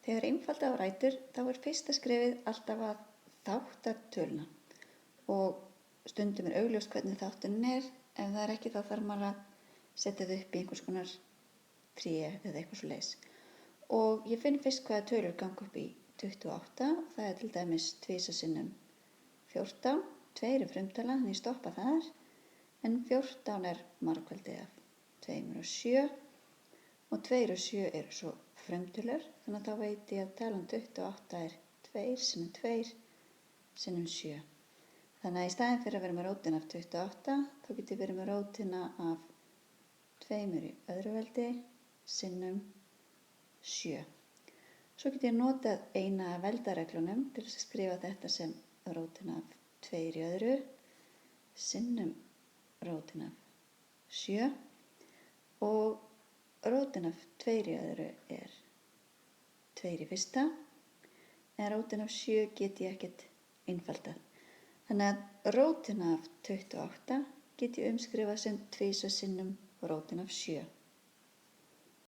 Þegar einfalda á rætur þá fyrsta skrefið alltaf að þátta töluna og stundum augljóst hvernig þáttunin ef það ekki þá þarf maður að setja það upp í einhvers konar tré eða eitthvað svoleiðis. Og ég finn fyrst hvaða tölur ganga upp í 28, það til dæmis 2 sinnum 14, 2 frumtala, þannig ég stoppa þar, en 14 margfeldi af 2 og 7 og 2 og 7 eru svo frumtölur, þannig að þá veit ég að talan 28 2 sinnum 2 sinnum 7. Þannig að í staðinn fyrir að vera með rótina af 28, þá get ég verið með rótina af 2 í öðru veldi sinnum 7. Svo get ég notað eina af veldareglunum til að skrifa þetta sem rótina af 2 í öðru sinnum rótina af 7 og rótin af 2 í öðru 2 í fyrsta, en rótin af 7 get ég ekkert einfaldað. Þannig að rótin af 28 get ég umskrifað sem 2 sinnum rótin af 7.